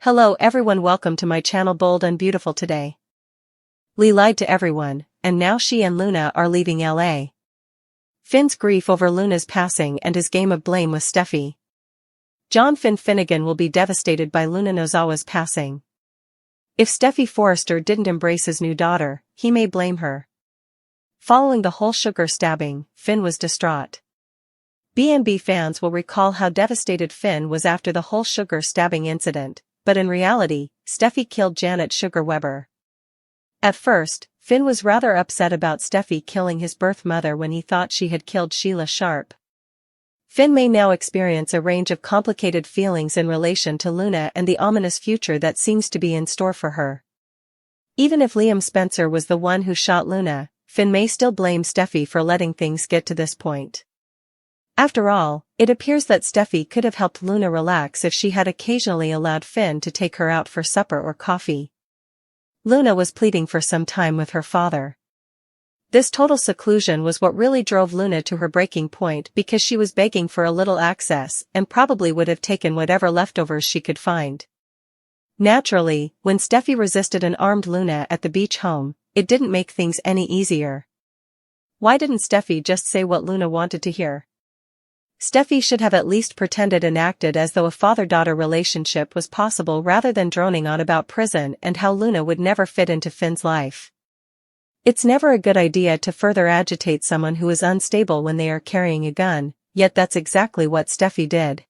Hello everyone, welcome to my channel Bold and Beautiful. Today Lee lied to everyone, and now she and Luna are leaving LA. Finn's grief over Luna's passing and his game of blame with Steffi. John Finnegan will be devastated by Luna Nozawa's passing. If Steffi Forrester didn't embrace his new daughter, he may blame her. Following the whole sugar stabbing, Finn was distraught. B&B fans will recall how devastated Finn was after the whole sugar stabbing incident. But in reality, Steffi killed Janet Sugar Weber. At first, Finn was rather upset about Steffi killing his birth mother when he thought she had killed Sheila Sharp. Finn may now experience a range of complicated feelings in relation to Luna and the ominous future that seems to be in store for her. Even if Liam Spencer was the one who shot Luna, Finn may still blame Steffi for letting things get to this point. After all, it appears that Steffi could have helped Luna relax if she had occasionally allowed Finn to take her out for supper or coffee. Luna was pleading for some time with her father. This total seclusion was what really drove Luna to her breaking point, because she was begging for a little access and probably would have taken whatever leftovers she could find. Naturally, when Steffi resisted and armed Luna at the beach home, it didn't make things any easier. Why didn't Steffi just say what Luna wanted to hear? Steffi should have at least pretended and acted as though a father-daughter relationship was possible rather than droning on about prison and how Luna would never fit into Finn's life. It's never a good idea to further agitate someone who is unstable when they are carrying a gun, yet that's exactly what Steffi did.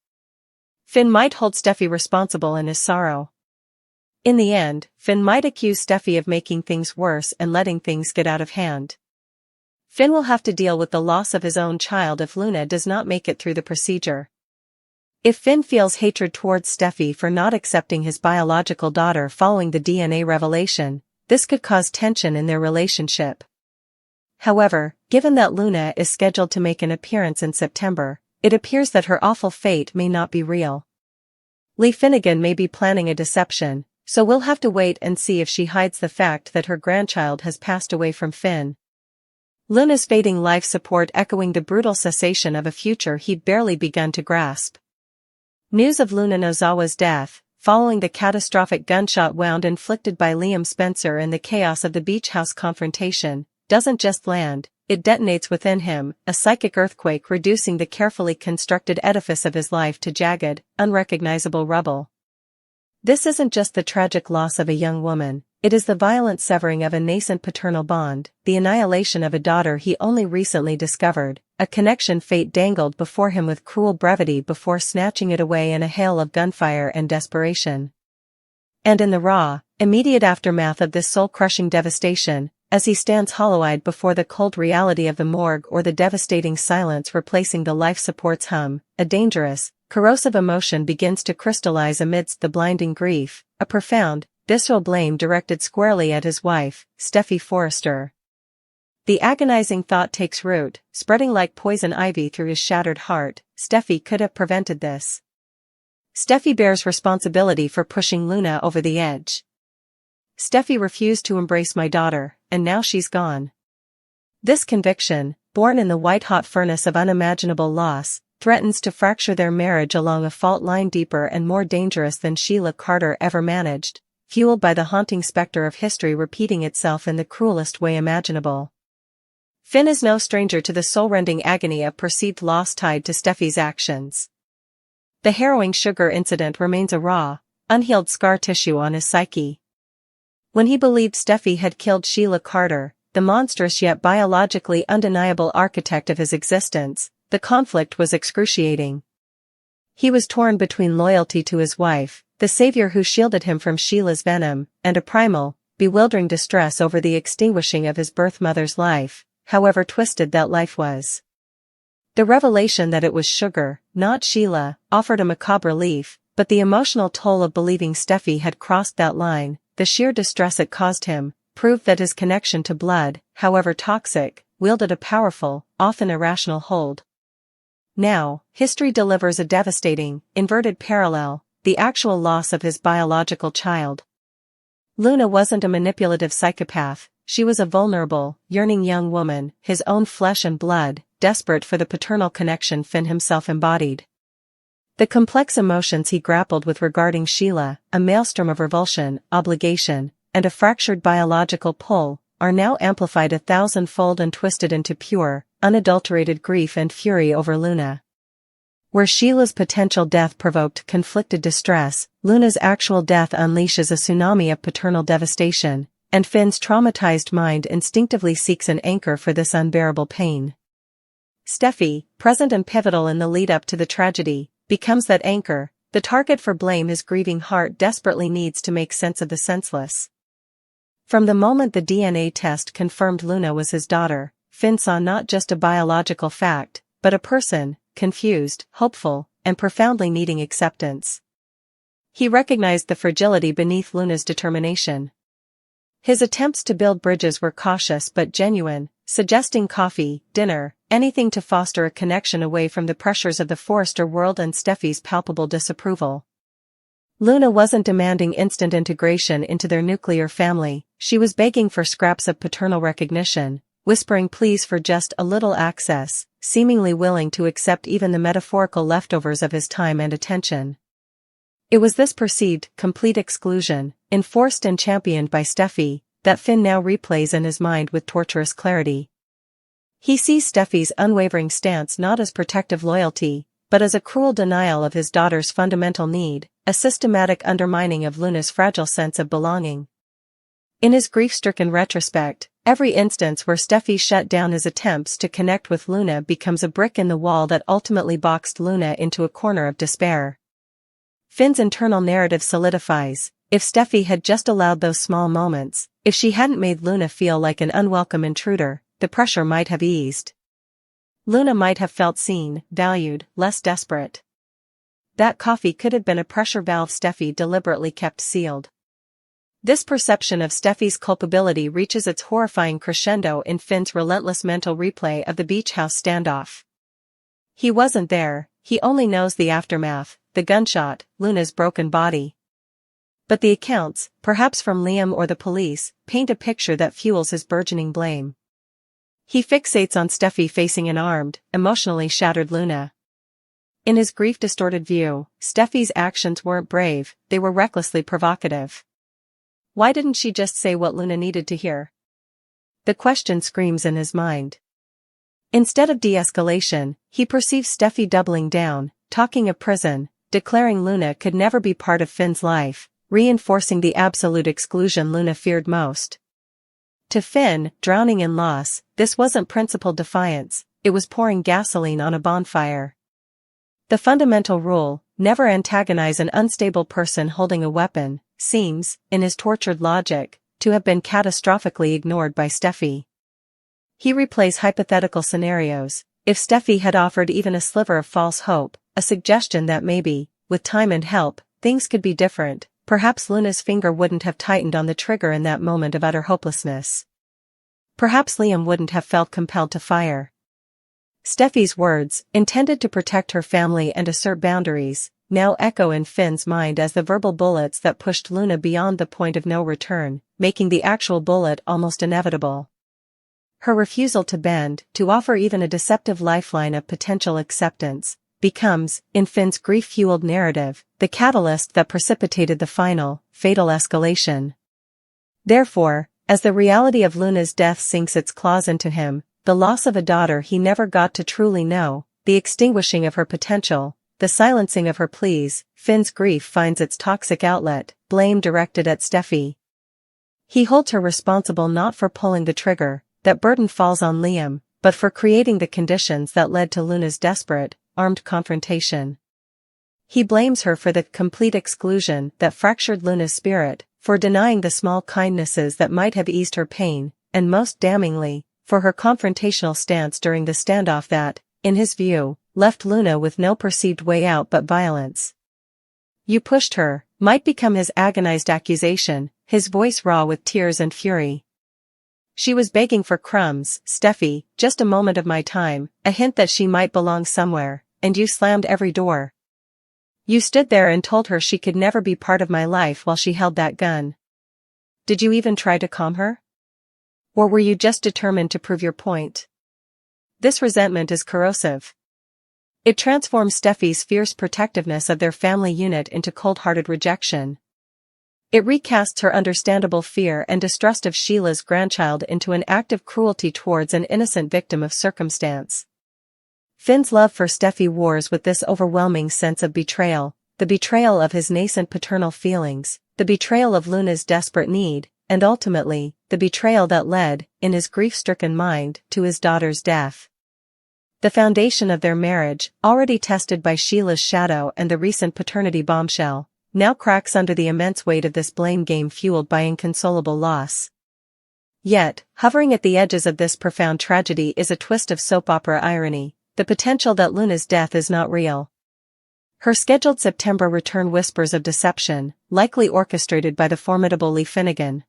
Finn might hold Steffi responsible in his sorrow. In the end, Finn might accuse Steffi of making things worse and letting things get out of hand. Finn will have to deal with the loss of his own child if Luna does not make it through the procedure. If Finn feels hatred towards Steffi for not accepting his biological daughter following the DNA revelation, this could cause tension in their relationship. However, given that Luna is scheduled to make an appearance in September, it appears that her awful fate may not be real. Lee Finnegan may be planning a deception, so we'll have to wait and see if she hides the fact that her grandchild has passed away from Finn. Luna's fading life support echoing the brutal cessation of a future he'd barely begun to grasp. News of Luna Nozawa's death, following the catastrophic gunshot wound inflicted by Liam Spencer in the chaos of the beach house confrontation, doesn't just land, it detonates within him, a psychic earthquake reducing the carefully constructed edifice of his life to jagged, unrecognizable rubble. This isn't just the tragic loss of a young woman. It is the violent severing of a nascent paternal bond, the annihilation of a daughter he only recently discovered, a connection fate dangled before him with cruel brevity before snatching it away in a hail of gunfire and desperation. And in the raw, immediate aftermath of this soul-crushing devastation, as he stands hollow-eyed before the cold reality of the morgue or the devastating silence replacing the life support's hum, a dangerous, corrosive emotion begins to crystallize amidst the blinding grief, a profound, visceral blame directed squarely at his wife, Steffi Forrester. The agonizing thought takes root, spreading like poison ivy through his shattered heart. Steffi could have prevented this. Steffi bears responsibility for pushing Luna over the edge. Steffi refused to embrace my daughter, and now she's gone. This conviction, born in the white-hot furnace of unimaginable loss, threatens to fracture their marriage along a fault line deeper and more dangerous than Sheila Carter ever managed, fueled by the haunting specter of history repeating itself in the cruelest way imaginable. Finn is no stranger to the soul-rending agony of perceived loss tied to Steffi's actions. The harrowing sugar incident remains a raw, unhealed scar tissue on his psyche. When he believed Steffi had killed Sheila Carter, the monstrous yet biologically undeniable architect of his existence, the conflict was excruciating. He was torn between loyalty to his wife, the savior who shielded him from Sheila's venom, and a primal, bewildering distress over the extinguishing of his birth mother's life, however twisted that life was. The revelation that it was Sugar, not Sheila, offered a macabre relief, but the emotional toll of believing Steffi had crossed that line, the sheer distress it caused him, proved that his connection to blood, however toxic, wielded a powerful, often irrational hold. Now, history delivers a devastating, inverted parallel, the actual loss of his biological child. Luna wasn't a manipulative psychopath, she was a vulnerable, yearning young woman, his own flesh and blood, desperate for the paternal connection Finn himself embodied. The complex emotions he grappled with regarding Sheila, a maelstrom of revulsion, obligation, and a fractured biological pull, are now amplified 1,000-fold and twisted into pure, unadulterated grief and fury over Luna. Where Sheila's potential death provoked conflicted distress, Luna's actual death unleashes a tsunami of paternal devastation, and Finn's traumatized mind instinctively seeks an anchor for this unbearable pain. Steffi, present and pivotal in the lead-up to the tragedy, becomes that anchor, the target for blame his grieving heart desperately needs to make sense of the senseless. From the moment the DNA test confirmed Luna was his daughter, Finn saw not just a biological fact, but a person, confused, hopeful, and profoundly needing acceptance. He recognized the fragility beneath Luna's determination. His attempts to build bridges were cautious but genuine, suggesting coffee, dinner, anything to foster a connection away from the pressures of the Forrester world and Steffi's palpable disapproval. Luna wasn't demanding instant integration into their nuclear family, she was begging for scraps of paternal recognition, whispering pleas for just a little access, seemingly willing to accept even the metaphorical leftovers of his time and attention. It was this perceived, complete exclusion, enforced and championed by Steffi, that Finn now replays in his mind with torturous clarity. He sees Steffi's unwavering stance not as protective loyalty, but as a cruel denial of his daughter's fundamental need, a systematic undermining of Luna's fragile sense of belonging. In his grief-stricken retrospect, every instance where Steffi shut down his attempts to connect with Luna becomes a brick in the wall that ultimately boxed Luna into a corner of despair. Finn's internal narrative solidifies: if Steffi had just allowed those small moments, if she hadn't made Luna feel like an unwelcome intruder, the pressure might have eased. Luna might have felt seen, valued, less desperate. That coffee could have been a pressure valve Steffi deliberately kept sealed. This perception of Steffi's culpability reaches its horrifying crescendo in Finn's relentless mental replay of the beach house standoff. He wasn't there, he only knows the aftermath, the gunshot, Luna's broken body. But the accounts, perhaps from Liam or the police, paint a picture that fuels his burgeoning blame. He fixates on Steffi facing an armed, emotionally shattered Luna. In his grief-distorted view, Steffi's actions weren't brave, they were recklessly provocative. Why didn't she just say what Luna needed to hear? The question screams in his mind. Instead of de-escalation, he perceives Steffi doubling down, talking of prison, declaring Luna could never be part of Finn's life, reinforcing the absolute exclusion Luna feared most. To Finn, drowning in loss, this wasn't principled defiance, it was pouring gasoline on a bonfire. The fundamental rule, never antagonize an unstable person holding a weapon, seems, in his tortured logic, to have been catastrophically ignored by Steffi. He replays hypothetical scenarios: if Steffi had offered even a sliver of false hope, a suggestion that maybe, with time and help, things could be different, perhaps Luna's finger wouldn't have tightened on the trigger in that moment of utter hopelessness. Perhaps Liam wouldn't have felt compelled to fire. Steffi's words, intended to protect her family and assert boundaries, now echo in Finn's mind as the verbal bullets that pushed Luna beyond the point of no return, making the actual bullet almost inevitable. Her refusal to bend, to offer even a deceptive lifeline of potential acceptance, becomes, in Finn's grief-fueled narrative, the catalyst that precipitated the final, fatal escalation. Therefore, as the reality of Luna's death sinks its claws into him, the loss of a daughter he never got to truly know, the extinguishing of her potential, the silencing of her pleas, Finn's grief finds its toxic outlet, blame directed at Steffi. He holds her responsible not for pulling the trigger, that burden falls on Liam, but for creating the conditions that led to Luna's desperate, armed confrontation. He blames her for the complete exclusion that fractured Luna's spirit, for denying the small kindnesses that might have eased her pain, and most damningly, for her confrontational stance during the standoff that, in his view, left Luna with no perceived way out but violence. "You pushed her," might become his agonized accusation, his voice raw with tears and fury. "She was begging for crumbs, Steffi, just a moment of my time, a hint that she might belong somewhere, and you slammed every door. You stood there and told her she could never be part of my life while she held that gun. Did you even try to calm her? Or were you just determined to prove your point?" This resentment is corrosive. It transforms Steffi's fierce protectiveness of their family unit into cold-hearted rejection. It recasts her understandable fear and distrust of Sheila's grandchild into an act of cruelty towards an innocent victim of circumstance. Finn's love for Steffi wars with this overwhelming sense of betrayal, the betrayal of his nascent paternal feelings, the betrayal of Luna's desperate need, and ultimately, the betrayal that led, in his grief-stricken mind, to his daughter's death. The foundation of their marriage, already tested by Sheila's shadow and the recent paternity bombshell, now cracks under the immense weight of this blame game fueled by inconsolable loss. Yet, hovering at the edges of this profound tragedy is a twist of soap opera irony, the potential that Luna's death is not real. Her scheduled September return whispers of deception, likely orchestrated by the formidable Lee Finnegan.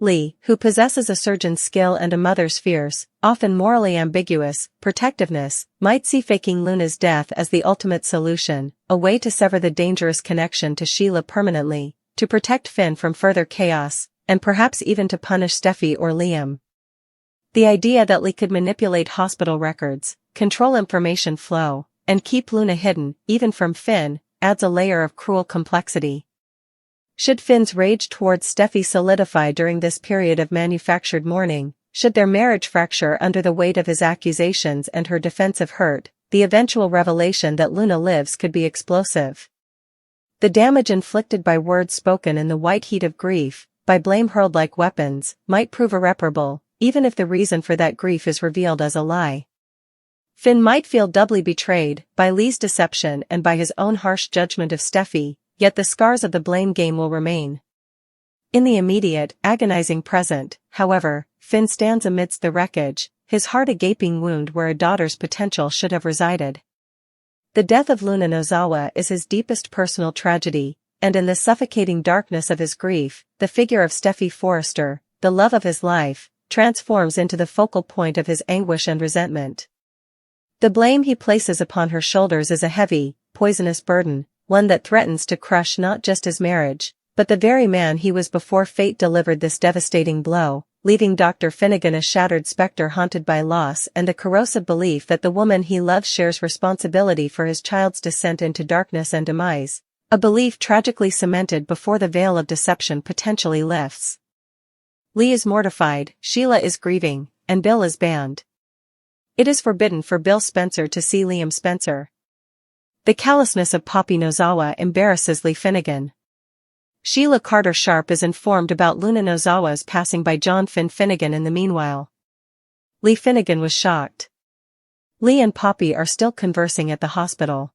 Lee, who possesses a surgeon's skill and a mother's fierce, often morally ambiguous, protectiveness, might see faking Luna's death as the ultimate solution, a way to sever the dangerous connection to Sheila permanently, to protect Finn from further chaos, and perhaps even to punish Steffi or Liam. The idea that Lee could manipulate hospital records, control information flow, and keep Luna hidden, even from Finn, adds a layer of cruel complexity. Should Finn's rage towards Steffi solidify during this period of manufactured mourning, should their marriage fracture under the weight of his accusations and her defensive hurt, the eventual revelation that Luna lives could be explosive. The damage inflicted by words spoken in the white heat of grief, by blame hurled like weapons, might prove irreparable, even if the reason for that grief is revealed as a lie. Finn might feel doubly betrayed, by Lee's deception and by his own harsh judgment of Steffi, yet the scars of the blame game will remain. In the immediate, agonizing present, however, Finn stands amidst the wreckage, his heart a gaping wound where a daughter's potential should have resided. The death of Luna Nozawa is his deepest personal tragedy, and in the suffocating darkness of his grief, the figure of Steffi Forrester, the love of his life, transforms into the focal point of his anguish and resentment. The blame he places upon her shoulders is a heavy, poisonous burden, one that threatens to crush not just his marriage, but the very man he was before fate delivered this devastating blow, leaving Dr. Finnegan a shattered specter haunted by loss and the corrosive belief that the woman he loves shares responsibility for his child's descent into darkness and demise, a belief tragically cemented before the veil of deception potentially lifts. Lee is mortified, Sheila is grieving, and Bill is banned. It is forbidden for Bill Spencer to see Liam Spencer. The callousness of Poppy Nozawa embarrasses Lee Finnegan. Sheila Carter Sharp is informed about Luna Nozawa's passing by John Finn Finnegan in the meanwhile. Lee Finnegan was shocked. Lee and Poppy are still conversing at the hospital.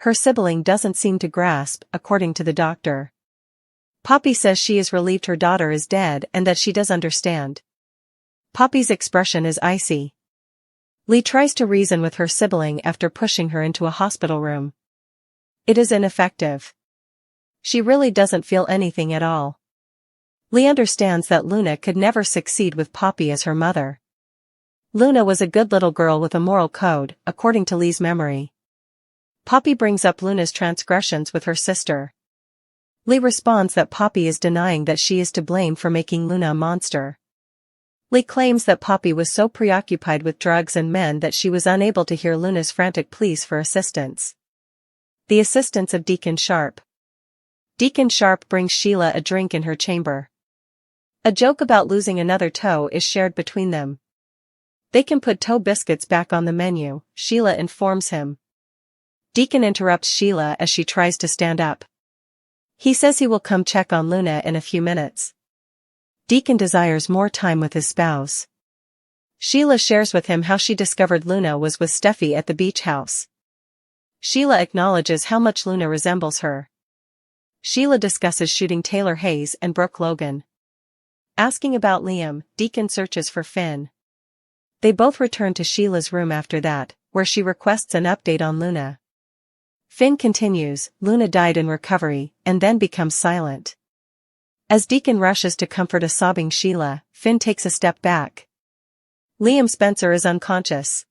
Her sibling doesn't seem to grasp, according to the doctor. Poppy says she is relieved her daughter is dead and that she does understand. Poppy's expression is icy. Lee tries to reason with her sibling after pushing her into a hospital room. It is ineffective. She really doesn't feel anything at all. Lee understands that Luna could never succeed with Poppy as her mother. Luna was a good little girl with a moral code, according to Lee's memory. Poppy brings up Luna's transgressions with her sister. Lee responds that Poppy is denying that she is to blame for making Luna a monster. Lee claims that Poppy was so preoccupied with drugs and men that she was unable to hear Luna's frantic pleas for assistance. The assistance of Deacon Sharp. Deacon Sharp brings Sheila a drink in her chamber. A joke about losing another toe is shared between them. They can put toe biscuits back on the menu, Sheila informs him. Deacon interrupts Sheila as she tries to stand up. He says he will come check on Luna in a few minutes. Deacon desires more time with his spouse. Sheila shares with him how she discovered Luna was with Steffi at the beach house. Sheila acknowledges how much Luna resembles her. Sheila discusses shooting Taylor Hayes and Brooke Logan. Asking about Liam, Deacon searches for Finn. They both return to Sheila's room after that, where she requests an update on Luna. Finn continues, Luna died in recovery, and then becomes silent. As Deacon rushes to comfort a sobbing Sheila, Finn takes a step back. Liam Spencer is unconscious.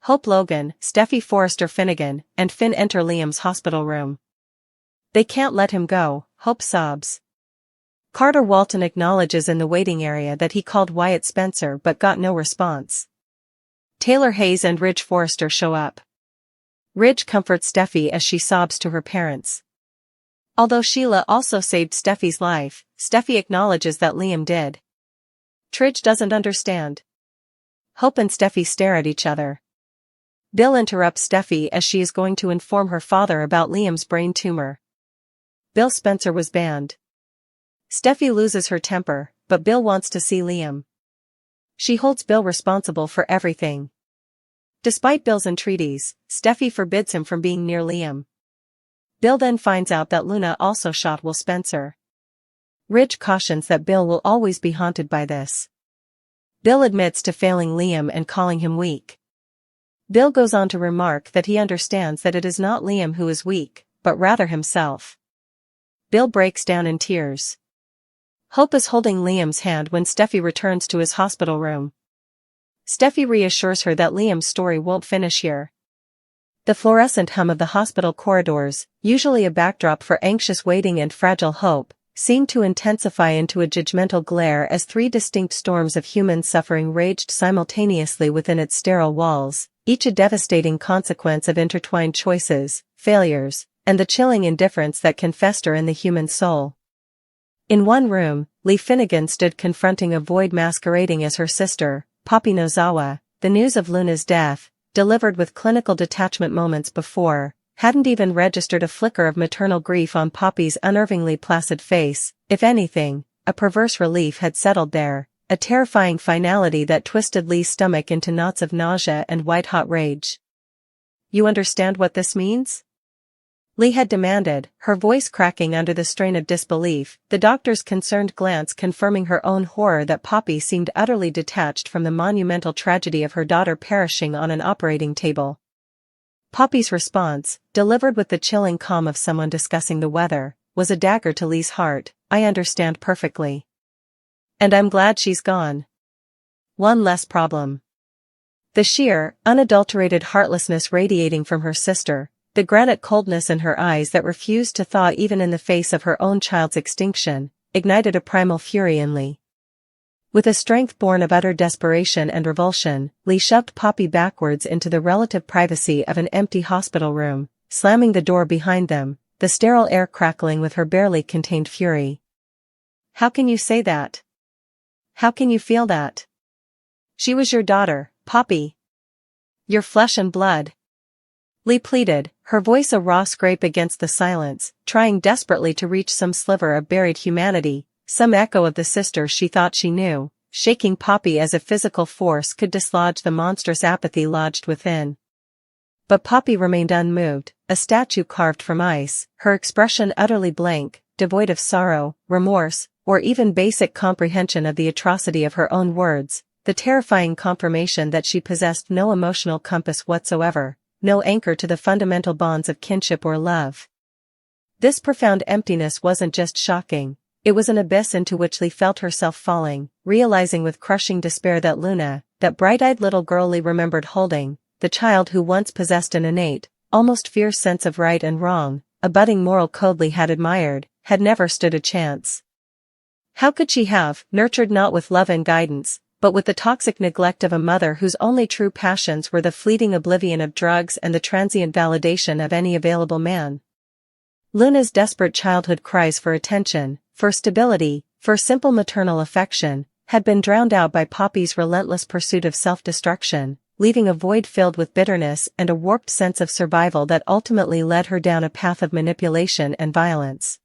Hope Logan, Steffi Forrester Finnegan, and Finn enter Liam's hospital room. They can't let him go, Hope sobs. Carter Walton acknowledges in the waiting area that he called Wyatt Spencer but got no response. Taylor Hayes and Ridge Forrester show up. Ridge comforts Steffi as she sobs to her parents. Although Sheila also saved Steffi's life, Steffi acknowledges that Liam did. Tridge doesn't understand. Hope and Steffi stare at each other. Bill interrupts Steffi as she is going to inform her father about Liam's brain tumor. Bill Spencer was banned. Steffi loses her temper, but Bill wants to see Liam. She holds Bill responsible for everything. Despite Bill's entreaties, Steffi forbids him from being near Liam. Bill then finds out that Luna also shot Will Spencer. Ridge cautions that Bill will always be haunted by this. Bill admits to failing Liam and calling him weak. Bill goes on to remark that he understands that it is not Liam who is weak, but rather himself. Bill breaks down in tears. Hope is holding Liam's hand when Steffi returns to his hospital room. Steffi reassures her that Liam's story won't finish here. The fluorescent hum of the hospital corridors, usually a backdrop for anxious waiting and fragile hope, seemed to intensify into a judgmental glare as three distinct storms of human suffering raged simultaneously within its sterile walls, each a devastating consequence of intertwined choices, failures, and the chilling indifference that can fester in the human soul. In one room, Lee Finnegan stood confronting a void masquerading as her sister, Poppy Nozawa. The news of Luna's death, delivered with clinical detachment moments before, hadn't even registered a flicker of maternal grief on Poppy's unnervingly placid face. If anything, a perverse relief had settled there, a terrifying finality that twisted Lee's stomach into knots of nausea and white-hot rage. "You understand what this means?" Lee had demanded, her voice cracking under the strain of disbelief, the doctor's concerned glance confirming her own horror that Poppy seemed utterly detached from the monumental tragedy of her daughter perishing on an operating table. Poppy's response, delivered with the chilling calm of someone discussing the weather, was a dagger to Lee's heart. "I understand perfectly. And I'm glad she's gone. One less problem." The sheer, unadulterated heartlessness radiating from her sister, the granite coldness in her eyes that refused to thaw even in the face of her own child's extinction, ignited a primal fury in Lee. With a strength born of utter desperation and revulsion, Lee shoved Poppy backwards into the relative privacy of an empty hospital room, slamming the door behind them, the sterile air crackling with her barely contained fury. "How can you say that? How can you feel that? She was your daughter, Poppy. Your flesh and blood." Lee pleaded, her voice a raw scrape against the silence, trying desperately to reach some sliver of buried humanity, some echo of the sister she thought she knew, shaking Poppy as if physical force could dislodge the monstrous apathy lodged within. But Poppy remained unmoved, a statue carved from ice, her expression utterly blank, devoid of sorrow, remorse, or even basic comprehension of the atrocity of her own words, the terrifying confirmation that she possessed no emotional compass whatsoever, no anchor to the fundamental bonds of kinship or love. This profound emptiness wasn't just shocking, it was an abyss into which Lee felt herself falling, realizing with crushing despair that Luna, that bright-eyed little girl Lee remembered holding, the child who once possessed an innate, almost fierce sense of right and wrong, a budding moral code Lee had admired, had never stood a chance. How could she have, nurtured not with love and guidance, but with the toxic neglect of a mother whose only true passions were the fleeting oblivion of drugs and the transient validation of any available man? Luna's desperate childhood cries for attention, for stability, for simple maternal affection, had been drowned out by Poppy's relentless pursuit of self-destruction, leaving a void filled with bitterness and a warped sense of survival that ultimately led her down a path of manipulation and violence.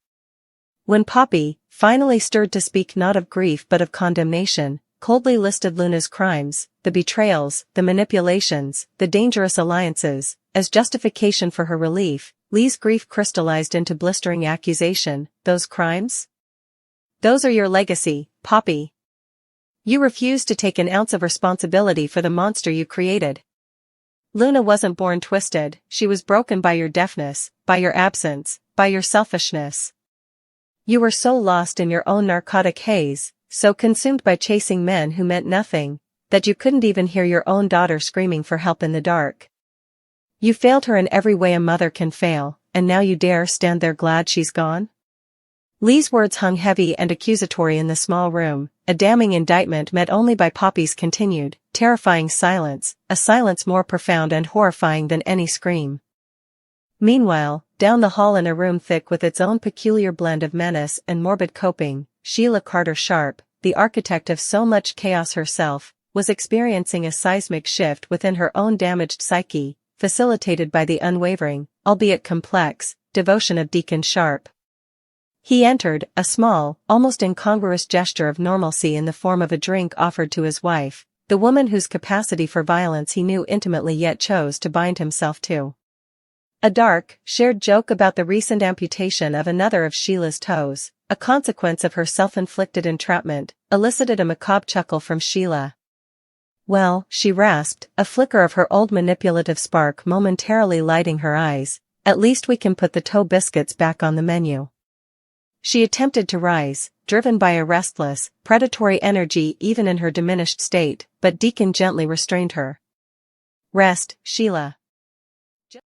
When Poppy, finally stirred to speak not of grief but of condemnation, coldly listed Luna's crimes, the betrayals, the manipulations, the dangerous alliances, as justification for her relief, Lee's grief crystallized into blistering accusation. "Those crimes? Those are your legacy, Poppy. You refuse to take an ounce of responsibility for the monster you created. Luna wasn't born twisted, she was broken by your deafness, by your absence, by your selfishness. You were so lost in your own narcotic haze, so consumed by chasing men who meant nothing, that you couldn't even hear your own daughter screaming for help in the dark. You failed her in every way a mother can fail, and now you dare stand there glad she's gone?" Lee's words hung heavy and accusatory in the small room, a damning indictment met only by Poppy's continued, terrifying silence, a silence more profound and horrifying than any scream. Meanwhile, down the hall in a room thick with its own peculiar blend of menace and morbid coping, Sheila Carter Sharp, the architect of so much chaos herself, was experiencing a seismic shift within her own damaged psyche, facilitated by the unwavering, albeit complex, devotion of Deacon Sharp. He entered, a small, almost incongruous gesture of normalcy in the form of a drink offered to his wife, the woman whose capacity for violence he knew intimately yet chose to bind himself to. A dark, shared joke about the recent amputation of another of Sheila's toes, a consequence of her self-inflicted entrapment, elicited a macabre chuckle from Sheila. "Well," she rasped, a flicker of her old manipulative spark momentarily lighting her eyes, "at least we can put the toe biscuits back on the menu." She attempted to rise, driven by a restless, predatory energy even in her diminished state, but Deacon gently restrained her. "Rest, Sheila.